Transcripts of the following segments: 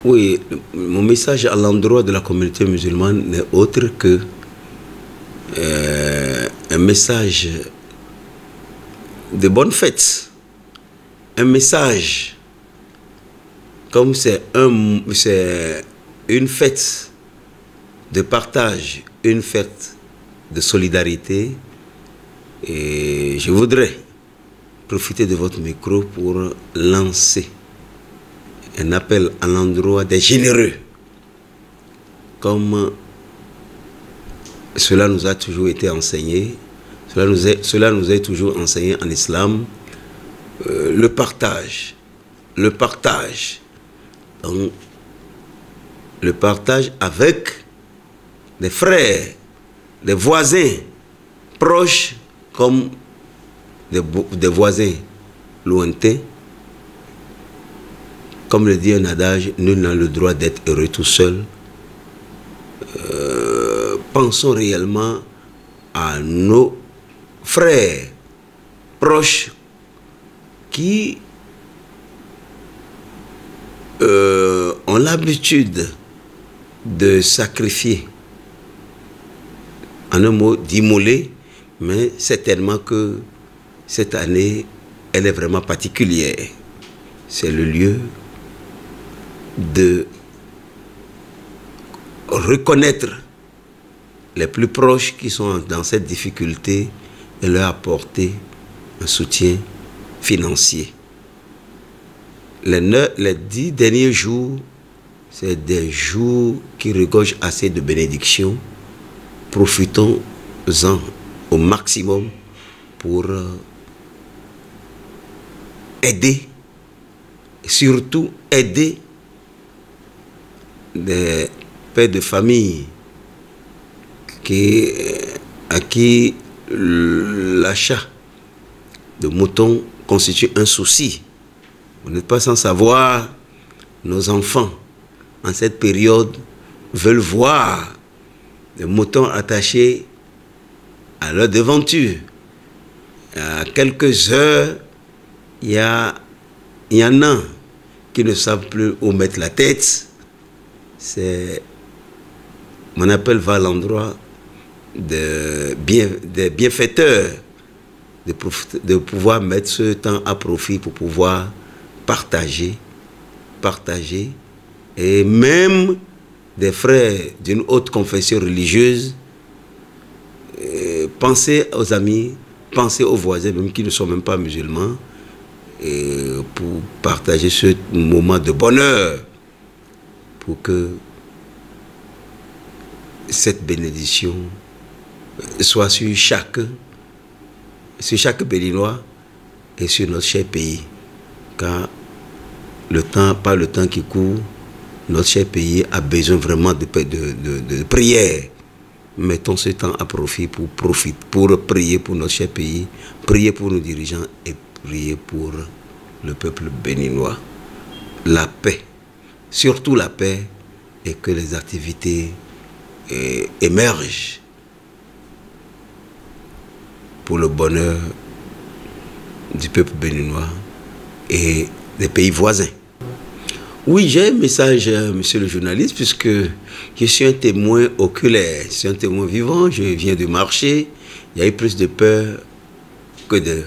Oui, mon message à l'endroit de la communauté musulmane n'est autre que un message de bonne fête. Un message, comme c'est une fête de partage, une fête de solidarité. Et je voudrais profiter de votre micro pour lancer un appel à l'endroit des généreux, comme cela nous a toujours été enseigné, cela nous est toujours enseigné en islam, le partage. Donc, le partage avec des frères, des voisins proches comme des voisins lointains. Comme le dit un adage, nul n'a le droit d'être heureux tout seul. Pensons réellement à nos frères proches qui ont l'habitude de sacrifier, en un mot d'immoler, mais certainement que cette année, elle est vraiment particulière. C'est le lieu de reconnaître les plus proches qui sont dans cette difficulté et leur apporter un soutien financier. Les 10 derniers jours, c'est des jours qui regorgent assez de bénédictions. Profitons-en au maximum pour aider, surtout aider des pères de famille à qui l'achat de moutons constitue un souci. Vous n'êtes pas sans savoir, nos enfants, en cette période, veulent voir des moutons attachés à leur devanture. À quelques heures, il y en a qui ne savent plus où mettre la tête. Mon appel va à l'endroit des bienfaiteurs de pouvoir mettre ce temps à profit pour pouvoir partager, et même des frères d'une autre confession religieuse, pensez aux amis, pensez aux voisins, même qui ne sont même pas musulmans, pour partager ce moment de bonheur, pour que cette bénédiction soit sur chaque Béninois et sur notre cher pays. Car par le temps qui court, notre cher pays a besoin vraiment de prière. Mettons ce temps à profit pour prier pour notre cher pays, prier pour nos dirigeants et prier pour le peuple béninois. La paix, surtout la paix, et que les activités émergent pour le bonheur du peuple béninois et des pays voisins. Oui, j'ai un message, monsieur le journaliste, puisque je suis un témoin oculaire, je suis un témoin vivant, je viens du marché, il y a eu plus de peur que de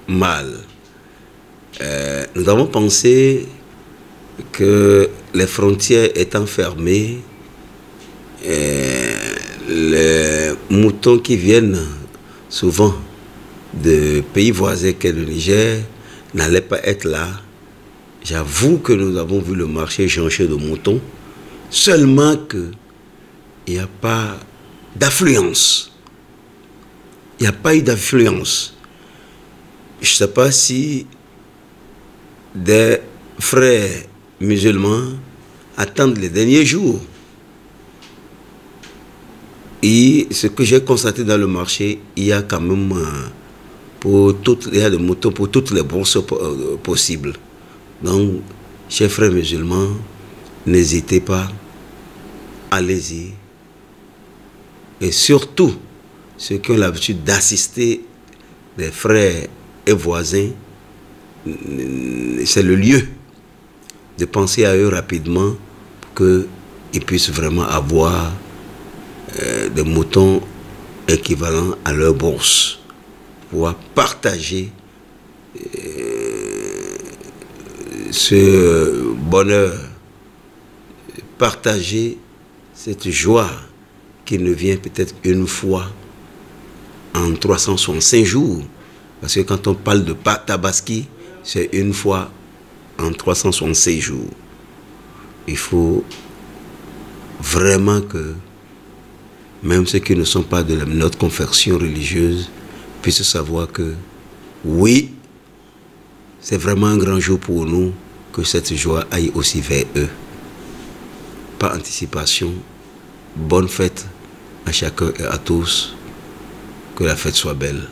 mal. Nous avons pensé que les frontières étant fermées, les moutons qui viennent souvent de pays voisins qu'est le Niger n'allaient pas être là. J'avoue que nous avons vu le marché changer de moutons, seulement qu'il n'y a pas d'affluence. Il n'y a pas eu d'affluence. Je ne sais pas si des frères musulmans attendent les derniers jours. Et ce que j'ai constaté dans le marché, il y a quand même il y a des moutons pour toutes les bourses possibles. Donc, chers frères musulmans, n'hésitez pas, allez-y. Et surtout, ceux qui ont l'habitude d'assister des frères et voisins, c'est le lieu de penser à eux rapidement pour qu'ils puissent vraiment avoir des moutons équivalents à leur bourse, pouvoir partager ce bonheur, partager cette joie qui ne vient peut-être une fois en 365 jours. Parce que quand on parle de Tabaski, c'est une fois en 366 jours. Il faut vraiment que même ceux qui ne sont pas de notre confession religieuse puissent savoir que oui, c'est vraiment un grand jour pour nous, que cette joie aille aussi vers eux. Par anticipation, bonne fête à chacun et à tous. Que la fête soit belle.